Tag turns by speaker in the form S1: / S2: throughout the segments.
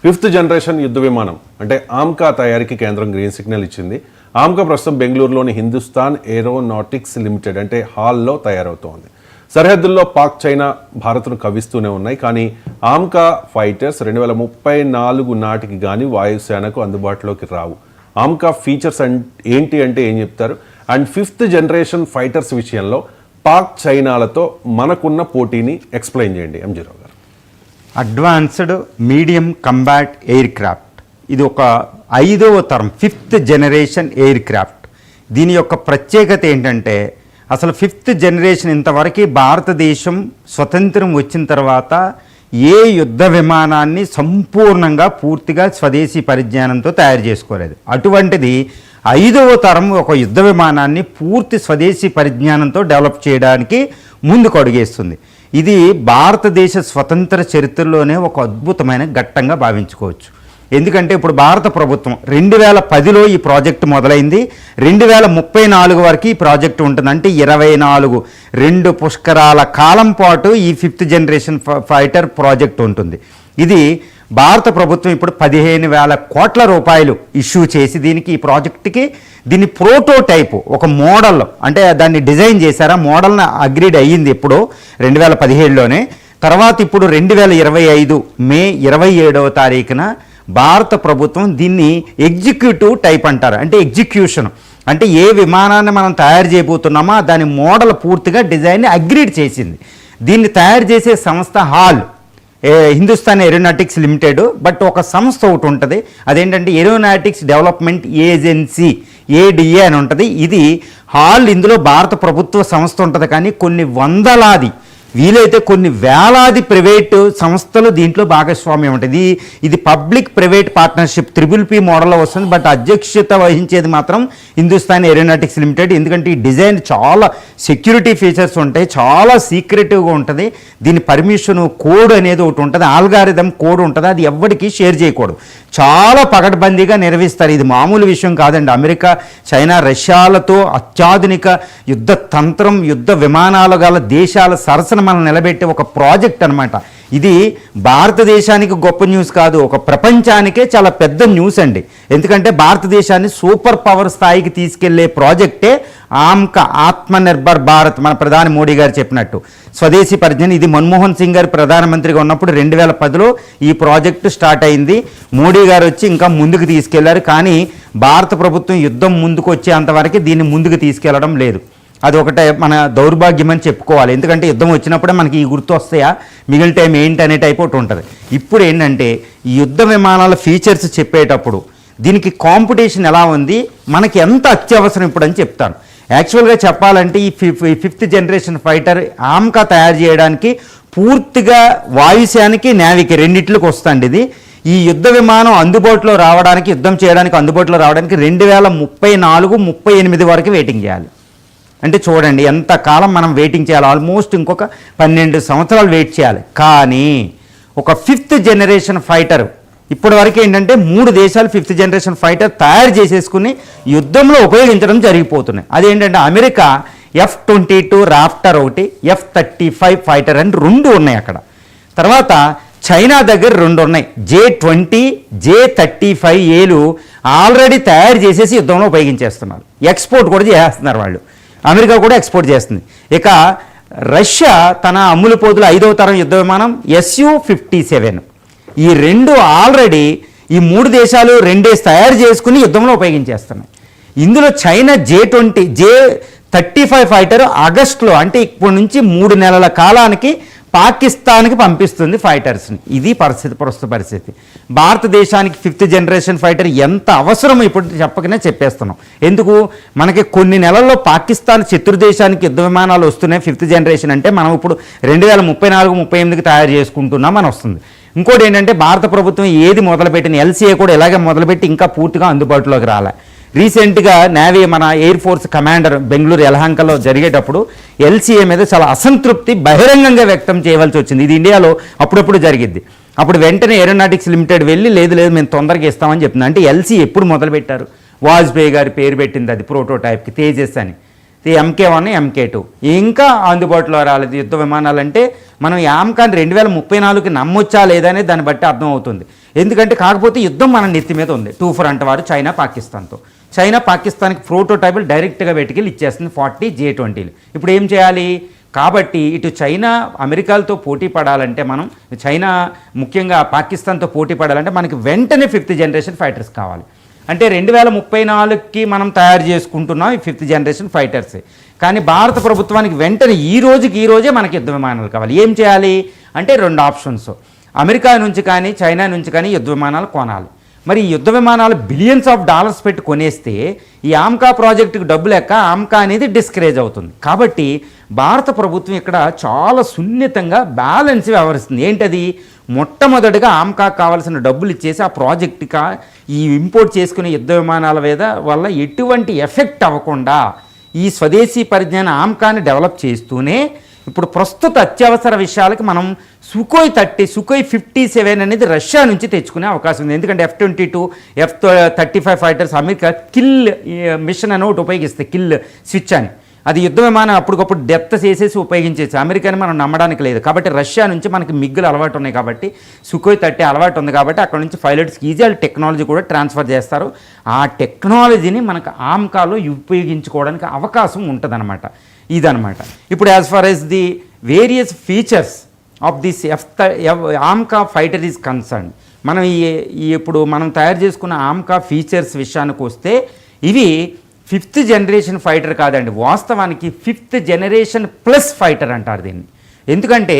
S1: 5th generation యుద్ధ విమానం అంటే ఆమ్కా తయారీకి కేంద్రం గ్రీన్ సిగ్నల్ ఇచ్చింది. ఆమ్కా ప్రస్తుతం బెంగళూరులోని హిందుస్థాన్ ఏరోనాటిక్స్ లిమిటెడ్ అంటే హాల్లో తయారవుతోంది. సరిహద్దుల్లో పాక్, చైనా, భారత్ను కవిస్తూనే ఉన్నాయి. కానీ ఆమ్కా ఫైటర్స్ 2034 నాటికి కానీ వాయుసేనకు అందుబాటులోకి రావు. ఆమ్కా ఫీచర్స్ ఏంటి అంటే ఏం చెప్తారు? అండ్ 5th జనరేషన్ ఫైటర్స్ విషయంలో పాక్, చైనాలతో మనకున్న పోటీని ఎక్స్ప్లెయిన్ చేయండి ఎంజీరావు గారు.
S2: Advanced medium combat air craft, ఇది ఒక 5వ తరం 5th జనరేషన్ ఎయిర్ క్రాఫ్ట్. దీని యొక్క ప్రత్యేకత ఏంటంటే అసలు 5th జనరేషన్ ఇంతవరకు భారతదేశం స్వతంత్రం వచ్చిన తర్వాత ఏ యుద్ధ విమానాన్ని సంపూర్ణంగా పూర్తిగా స్వదేశీ పరిజ్ఞానంతో తయారు చేసుకోలేదు. అటువంటిది 5వ తరం ఒక యుద్ధ విమానాన్ని పూర్తి స్వదేశీ పరిజ్ఞానంతో డెవలప్ చేయడానికి ముందుకు అడుగేస్తుంది. ఇది భారతదేశ స్వతంత్ర చరిత్రలోనే ఒక అద్భుతమైన ఘట్టంగా భావించుకోవచ్చు. ఎందుకంటే ఇప్పుడు భారత ప్రభుత్వం 2010లో ఈ ప్రాజెక్టు మొదలైంది. 2034 వరకు ఈ ప్రాజెక్టు ఉంటుంది. అంటే 2 పుష్కరాల కాలం పాటు ఈ 5th జనరేషన్ ఫైటర్ ప్రాజెక్టు ఉంటుంది. ఇది భారత ప్రభుత్వం ఇప్పుడు 15,000 కోట్ల రూపాయలు ఇష్యూ చేసి ఈ ప్రాజెక్టుకి దీని ప్రోటోటైపు ఒక మోడల్ అంటే దాన్ని డిజైన్ చేశారా, మోడల్ని అగ్రీడ్ అయ్యింది ఎప్పుడో 2017లోనే. తర్వాత ఇప్పుడు 2025 మే 27వ తారీఖున భారత ప్రభుత్వం దీన్ని ఎగ్జిక్యూటివ్ టైప్ అంటారు. అంటే ఎగ్జిక్యూషన్ అంటే ఏ విమానాన్ని మనం తయారు చేయబోతున్నామో దాని మోడల్ పూర్తిగా డిజైన్ని అగ్రీడ్ చేసింది. దీన్ని తయారు చేసే సంస్థ hall Hindustan aeronautics limited. But ఒక సంస్థ ఒకటి ఉంటుంది, అదేంటంటే ఏరోనాటిక్స్ డెవలప్మెంట్ ఏజెన్సీ ఏడిఏ అని ఉంటుంది. ఇది హాల్, ఇందులో భారత ప్రభుత్వ సంస్థ ఉంటుంది. కానీ కొన్ని వందలాది వీలైతే కొన్ని వేలాది ప్రైవేటు సంస్థలు దీంట్లో భాగస్వామ్యం ఉంటుంది. ఇది పబ్లిక్ ప్రైవేట్ పార్ట్నర్షిప్ 3PP మోడల్లో వస్తుంది. బట్ అధ్యక్షత వహించేది మాత్రం హిందుస్థాన్ ఏరోనాటిక్స్ లిమిటెడ్. ఎందుకంటే ఈ డిజైన్ చాలా సెక్యూరిటీ ఫీచర్స్ ఉంటాయి, చాలా సీక్రెటివ్గా ఉంటుంది. దీని పర్మిషన్ కోడ్ అనేది ఒకటి ఉంటుంది, ఆల్గారిథం కోడ్ ఉంటుంది. అది ఎవ్వడికి షేర్ చేయకూడదు. చాలా పకడ్బందీగా నిర్వహిస్తారు. ఇది మామూలు విషయం కాదండి. అమెరికా, చైనా, రష్యాలతో అత్యాధునిక యుద్ధ తంత్రం, యుద్ధ విమానాలు గల దేశాల సరసన మనం నిలబెట్టే ఒక ప్రాజెక్ట్ అనమాట. ఇది భారతదేశానికి గొప్ప న్యూస్ కాదు, ఒక ప్రపంచానికే చాలా పెద్ద న్యూస్ అండి. ఎందుకంటే భారతదేశాన్ని సూపర్ పవర్ స్థాయికి తీసుకెళ్లే ప్రాజెక్టే ఆమ్కా, ఆత్మనిర్భర్ భారత్. మన ప్రధాని మోడీ గారు చెప్పినట్టు స్వదేశీ పరిజ్ఞానం. ఇది మన్మోహన్ సింగ్ గారు ప్రధానమంత్రిగా ఉన్నప్పుడు 2010లో ఈ ప్రాజెక్టు స్టార్ట్ అయింది. మోడీ గారు వచ్చి ఇంకా ముందుకు తీసుకెళ్లారు. కానీ భారత ప్రభుత్వం యుద్ధం ముందుకు వచ్చేంతవరకు దీన్ని ముందుకు తీసుకెళ్లడం లేదు. అది ఒకటే మన దౌర్భాగ్యం అని చెప్పుకోవాలి. ఎందుకంటే యుద్ధం వచ్చినప్పుడే మనకి ఈ గుర్తు వస్తాయా, మిగిలిన టైం ఏంటి అనే టైప్ ఒకటి ఉంటుంది. ఇప్పుడు ఏంటంటే ఈ యుద్ధ విమానాల ఫీచర్స్ చెప్పేటప్పుడు దీనికి కాంపిటీషన్ ఎలా ఉంది, మనకి ఎంత అత్యవసరం ఇప్పుడు అని చెప్తాను. యాక్చువల్గా చెప్పాలంటే ఈ 5th జనరేషన్ ఫైటర్ ఆమ్కా తయారు చేయడానికి పూర్తిగా వాయుసేనకి, నేవీకి రెండిట్లకు వస్తుంది. ఇది ఈ యుద్ధ విమానం అందుబాటులో రావడానికి, యుద్ధం చేయడానికి అందుబాటులో రావడానికి 2034-38 వరకు వెయిటింగ్ చేయాలి. అంటే చూడండి ఎంత కాలం మనం వెయిటింగ్ చేయాలి. ఆల్మోస్ట్ ఇంకొక 12 సంవత్సరాలు వెయిట్ చేయాలి. కానీ ఒక 5th జనరేషన్ ఫైటర్ ఇప్పటి వరకు ఏంటంటే 3 దేశాలు 5th జనరేషన్ ఫైటర్ తయారు చేసేసుకుని యుద్ధంలో ఉపయోగించడం జరిగిపోతున్నాయి. అదేంటంటే అమెరికా F-22 రాప్టర్ ఒకటి, F-35 ఫైటర్ అని 2 ఉన్నాయి అక్కడ. తర్వాత చైనా దగ్గర 2 ఉన్నాయి, J-20, J-35Aలు ఆల్రెడీ తయారు చేసేసి యుద్ధంలో ఉపయోగించేస్తున్నారు. ఎక్స్పోర్ట్ కూడా చేస్తున్నారు వాళ్ళు. అమెరికా కూడా ఎక్స్పోర్ట్ చేస్తుంది. ఇక రష్యా తన అమ్ములు పోతుల 5వ తరం యుద్ధ విమానం Su-57. ఈ 2 ఆల్రెడీ ఈ 3 దేశాలు 2 తయారు చేసుకుని యుద్ధంలో ఉపయోగించేస్తున్నాయి. ఇందులో చైనా J-20, J-35 ఫైటర్ ఆగస్టులో అంటే ఇప్పటి నుంచి 3 నెలల కాలానికి పాకిస్తాన్కి పంపిస్తుంది ఫైటర్స్ని. ఇది ప్రస్తుత పరిస్థితి. భారతదేశానికి 5th జనరేషన్ ఫైటర్ ఎంత అవసరమో ఇప్పుడు చెప్పకనే చెప్పేస్తున్నాం. ఎందుకు, మనకి కొన్ని నెలల్లో పాకిస్తాన్ శత్రుదేశానికి యుద్ధ విమానాలు వస్తున్నాయి 5th జనరేషన్. అంటే మనం ఇప్పుడు 2034-38కి తయారు చేసుకుంటున్నాం అని వస్తుంది. ఇంకోటి ఏంటంటే భారత ప్రభుత్వం ఏది మొదలుపెట్టిన LCA కూడా ఇలాగే మొదలుపెట్టి ఇంకా పూర్తిగా అందుబాటులోకి రాలే. రీసెంట్గా నేవీ మన ఎయిర్ ఫోర్స్ కమాండర్ బెంగళూరు యలహంకలో జరిగేటప్పుడు LCA మీద చాలా అసంతృప్తి బహిరంగంగా వ్యక్తం చేయవలసి వచ్చింది. ఇది ఇండియాలో అప్పుడప్పుడు జరిగిద్ది. అప్పుడు వెంటనే ఏరోనాటిక్స్ లిమిటెడ్ వెళ్ళి లేదు మేము తొందరగా ఇస్తామని చెప్తుంది. అంటే LCA ఎప్పుడు మొదలుపెట్టారు, వాజ్పేయి గారి పేరు పెట్టింది అది ప్రోటోటైప్కి, తేజస్ అని. MK1, MK2 ఇంకా అందుబాటులో రాలేదు యుద్ధ విమానాలు. అంటే మనం ఆమ్కాని 2034కి నమ్మొచ్చా లేదనే దాన్ని బట్టి అర్థమవుతుంది. ఎందుకంటే కాకపోతే యుద్ధం మన నెత్తి మీద ఉంది. 2 ఫ్రంట్ వారు చైనా పాకిస్తాన్తో. చైనా పాకిస్తాన్కి ప్రోటోటైపులు డైరెక్ట్గా పెట్టుకెళ్ళి ఇచ్చేస్తుంది 40 J20. ఇప్పుడు ఏం చేయాలి? కాబట్టి ఇటు చైనా అమెరికాలతో పోటీ పడాలంటే మనం చైనా ముఖ్యంగా పాకిస్తాన్తో పోటీ పడాలంటే మనకి వెంటనే 5th జనరేషన్ ఫైటర్స్ కావాలి. అంటే 2034కి మనం తయారు చేసుకుంటున్నాం ఈ 5th జనరేషన్ ఫైటర్స్. కానీ భారత ప్రభుత్వానికి వెంటనే ఈ రోజే మనకి యుద్ధ విమానాలు కావాలి. ఏం చేయాలి అంటే 2 ఆప్షన్స్. అమెరికా నుంచి కానీ చైనా నుంచి కానీ యుద్ధ విమానాలు కొనాలి. మరి ఈ యుద్ధ విమానాలు బిలియన్స్ ఆఫ్ డాలర్స్ పెట్టి కొనేస్తే ఈ ఆమ్కా ప్రాజెక్టుకి డబ్బు లెక్క ఆమ్కా అనేది డిస్కరేజ్ అవుతుంది. కాబట్టి భారత ప్రభుత్వం ఇక్కడ చాలా సున్నితంగా బ్యాలెన్స్ వ్యవహరిస్తుంది. ఏంటది? మొట్టమొదటిగా ఆమ్కా కావాల్సిన డబ్బులు ఇచ్చేసి ఆ ప్రాజెక్టుగా ఈ ఇంపోర్ట్ చేసుకునే యుద్ధ విమానాల మీద వల్ల ఎటువంటి ఎఫెక్ట్ అవ్వకుండా ఈ స్వదేశీ పరిజ్ఞాన ఆమ్కాని డెవలప్ చేస్తూనే ఇప్పుడు ప్రస్తుత అత్యవసర విషయాలకి మనం సుఖోయ్ 57 అనేది రష్యా నుంచి తెచ్చుకునే అవకాశం ఉంది. ఎందుకంటే F-22, F-35 fighters America kill machine అని ఒకటి ఉపయోగిస్తాయి, కిల్ స్విచ్ అని. అది యుద్ధ విమానం అప్పటికప్పుడు డెప్త్ చేసేసి ఉపయోగించేసి అమెరికాని మనం నమ్మడానికి లేదు. కాబట్టి రష్యా నుంచి మనకి మిగ్గులు అలవాటు ఉన్నాయి కాబట్టి సుఖోయ్ 30 అలవాటు ఉంది కాబట్టి అక్కడ నుంచి పైలట్స్కి ఈజీ టెక్నాలజీ కూడా ట్రాన్స్ఫర్ చేస్తారు. ఆ టెక్నాలజీని మనకు ఆమ్కాలో ఉపయోగించుకోవడానికి అవకాశం ఉంటుందన్నమాట. ఇదనమాట. ఇప్పుడు as far as the various features of this AMCA fighter is concern, మనం ఇప్పుడు మనం తయారు చేసుకున్న ఆమ్కా ఫీచర్స్ విషయానికి వస్తే ఇవి 5th జనరేషన్ ఫైటర్ కాదండి, వాస్తవానికి 5th జనరేషన్ ప్లస్ ఫైటర్ అంటారు దీన్ని. ఎందుకంటే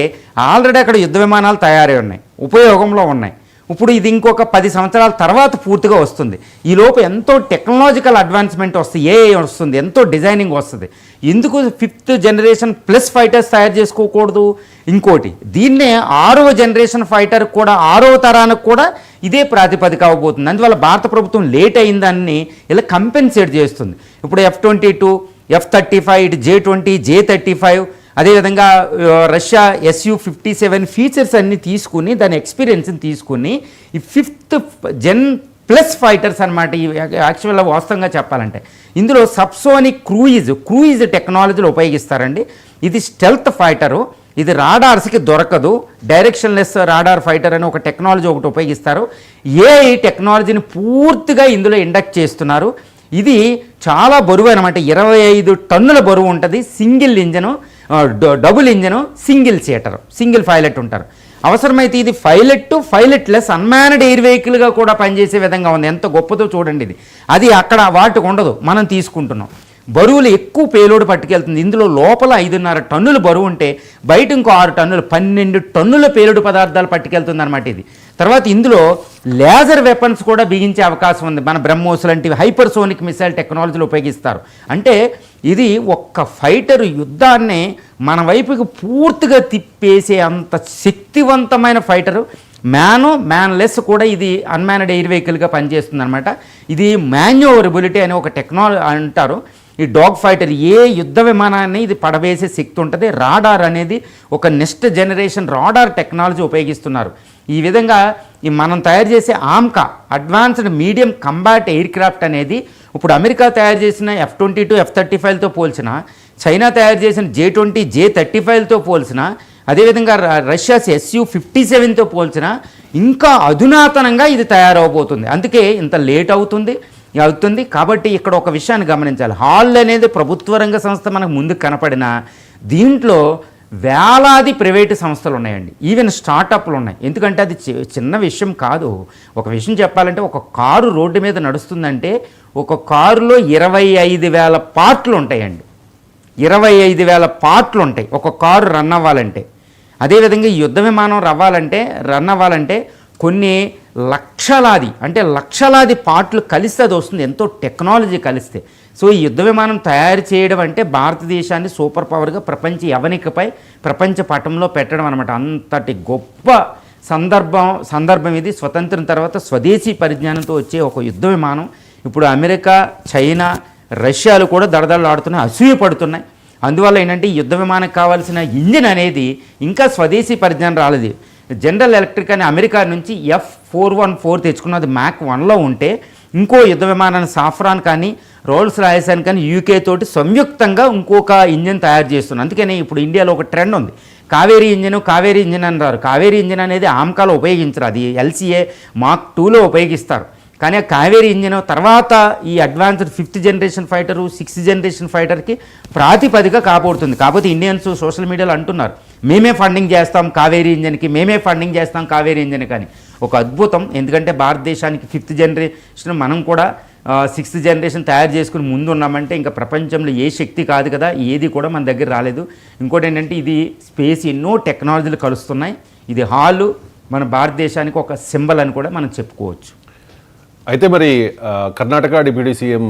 S2: ఆల్రెడీ అక్కడ యుద్ధ విమానాలు తయారై ఉన్నాయి, ఉపయోగంలో ఉన్నాయి. ఇప్పుడు ఇది ఇంకొక 10 సంవత్సరాల తర్వాత పూర్తిగా వస్తుంది. ఈ లోపు ఎంతో టెక్నాలజికల్ అడ్వాన్స్మెంట్ వస్తుంది, ఏఐ వస్తుంది, ఎంతో డిజైనింగ్ వస్తుంది. ఎందుకు 5th జనరేషన్ ప్లస్ ఫైటర్స్ తయారు చేసుకోకూడదు? ఇంకోటి, దీన్నే 6వ జనరేషన్ ఫైటర్ కూడా 6వ తరానికి కూడా ఇదే ప్రాతిపదిక అవబోతుంది. అందువల్ల భారత ప్రభుత్వం లేట్ అయిందాన్ని ఇలా కంపెన్సేట్ చేస్తుంది. ఇప్పుడు F-22, F-35, ఇటు J-20, J-35, అదేవిధంగా రష్యా Su-57 ఫీచర్స్ అన్నీ తీసుకుని దాని ఎక్స్పీరియన్స్ని తీసుకుని ఈ 5th జెన్ ప్లస్ ఫైటర్స్ అనమాట. ఈ యాక్చువల్గా వాస్తవంగా చెప్పాలంటే ఇందులో సబ్సోనిక్ క్రూయిజ్ టెక్నాలజీలు ఉపయోగిస్తారండి. ఇది స్టెల్త్ ఫైటరు, ఇది రాడార్స్కి దొరకదు, డైరెక్షన్లెస్ రాడార్ ఫైటర్ అని ఒక టెక్నాలజీ ఒకటి ఉపయోగిస్తారు. ఏఐ టెక్నాలజీని పూర్తిగా ఇందులో ఇండక్ట్ చేస్తున్నారు. ఇది చాలా బరువు అనమాట, 25 టన్నుల బరువు ఉంటుంది. Single engine, double engine, single seater, single pilot ఉంటారు. అవసరమైతే ఇది పైలెట్లెస్ అన్మాన్డ్ ఎయిర్ వెహికల్గా కూడా పనిచేసే విధంగా ఉంది. ఎంత గొప్పదో చూడండి ఇది. అది అక్కడ వాటికి ఉండదు, మనం తీసుకుంటున్నాం. బరువులు ఎక్కువ పేలోడ్ పట్టుకెళ్తుంది. ఇందులో లోపల 5.5 టన్నులు బరువు ఉంటే బయట ఇంకో 6 టన్నులు 12 టన్నుల పేలుడు పదార్థాలు పట్టుకెళ్తుంది అనమాట ఇది. తర్వాత ఇందులో లేజర్ వెపన్స్ కూడా బిగించే అవకాశం ఉంది. మన బ్రహ్మోస్ లాంటివి హైపర్సోనిక్ మిసైల్ టెక్నాలజీలు ఉపయోగిస్తారు. అంటే ఇది ఒక్క ఫైటర్ యుద్ధాన్ని మన వైపుకి పూర్తిగా తిప్పేసే అంత శక్తివంతమైన ఫైటరు. మ్యాన్లెస్ కూడా ఇది అన్మ్యాన్డ్ ఎయిర్ వెహికల్గా పనిచేస్తుంది అనమాట. ఇది మాన్యూవరబిలిటీ అనే ఒక టెక్నాలజీ అంటారు. ఈ డాగ్ ఫైటర్ ఏ యుద్ధ విమానాన్ని ఇది పడవేసే శక్తి ఉంటుంది. రాడార్ అనేది ఒక నెక్స్ట్ జనరేషన్ రాడార్ టెక్నాలజీ ఉపయోగిస్తున్నారు. ఈ విధంగా మనం తయారు చేసే AMCA advanced medium combat air craft అనేది ఇప్పుడు అమెరికా తయారు చేసిన F-22, F-35తో పోల్చిన, చైనా తయారు చేసిన J-20, J-35తో పోల్చిన, అదేవిధంగా రష్యా Su-57తో పోల్చిన ఇంకా అధునాతనంగా ఇది తయారవబోతుంది. అందుకే ఇంత లేట్ అవుతుంది. కాబట్టి ఇక్కడ ఒక విషయాన్ని గమనించాలి. హాల్ అనేది ప్రభుత్వ రంగ సంస్థ మనకు ముందుకు కనపడిన దీంట్లో వేలాది ప్రైవేటు సంస్థలు ఉన్నాయండి, ఈవెన్ స్టార్టప్లు ఉన్నాయి. ఎందుకంటే అది చిన్న విషయం కాదు. ఒక విషయం చెప్పాలంటే ఒక కారు రోడ్డు మీద నడుస్తుందంటే ఒక కారులో 25,000 పార్ట్లు ఉంటాయండి. 25,000 పార్ట్లు ఉంటాయి ఒక కారు రన్ అవ్వాలంటే. అదేవిధంగా ఈ యుద్ధ విమానం రన్ అవ్వాలంటే కొన్ని లక్షలాది పార్ట్లు కలిస్తే అది వస్తుంది, ఎంతో టెక్నాలజీ కలిస్తే. సో ఈ యుద్ధ విమానం తయారు చేయడం అంటే భారతదేశాన్ని సూపర్ పవర్గా ప్రపంచ పటంలో పెట్టడం అనమాట. అంతటి గొప్ప సందర్భం ఇది. స్వతంత్రం తర్వాత స్వదేశీ పరిజ్ఞానంతో వచ్చే ఒక యుద్ధ విమానం ఇప్పుడు అమెరికా, చైనా, రష్యాలు కూడా దడదడలాడుతున్నాయి, అసూయపడుతున్నాయి. అందువల్ల ఏంటంటే ఈ యుద్ధ విమానానికి కావాల్సిన ఇంజిన్ అనేది ఇంకా స్వదేశీ పరిజ్ఞానం రాలేదు. జనరల్ ఎలక్ట్రిక్ అని అమెరికా నుంచి F-414 తెచ్చుకున్నది మ్యాక్ 1లో ఉంటే ఇంకో యుద్ధ విమానాన్ని సాఫ్రాన్ కానీ రోల్స్ రాయస్ కానీ UK తోటి సంయుక్తంగా ఇంకొక ఇంజిన్ తయారు చేస్తున్నారు. అందుకని ఇప్పుడు ఇండియాలో ఒక ట్రెండ్ ఉంది, కావేరీ ఇంజిన్ అంటారు. కావేరీ ఇంజిన్ అనేది ఆమ్కాలో ఉపయోగించరు, అది ఎల్సీఏ మార్క్ 2లో ఉపయోగిస్తారు. కానీ ఆ కావేరీ ఇంజిన్ తర్వాత ఈ advanced 5th generation fighter 6th generation ఫైటర్కి ప్రాతిపదిక కాబోతుంది. కాకపోతే ఇండియన్స్ సోషల్ మీడియాలో అంటున్నారు మేమే ఫండింగ్ చేస్తాం కావేరీ ఇంజిన్కి, మేమే ఫండింగ్ చేస్తాం కావేరీ ఇంజిన్ కానీ. ఒక అద్భుతం, ఎందుకంటే భారతదేశానికి 5th జనరేషన్ మనం కూడా 6th జనరేషన్ తయారు చేసుకుని ముందు ఉన్నామంటే ఇంకా ప్రపంచంలో ఏ శక్తి కాదు కదా, ఏది కూడా మన దగ్గర రాలేదు. ఇంకోటి ఏంటంటే ఇది స్పేస్, ఎన్నో టెక్నాలజీలు కలుస్తున్నాయి. ఇది హాలు మన భారతదేశానికి ఒక సింబల్ అని కూడా మనం చెప్పుకోవచ్చు.
S1: అయితే మరి కర్ణాటక డిప్యూటీ సీఎం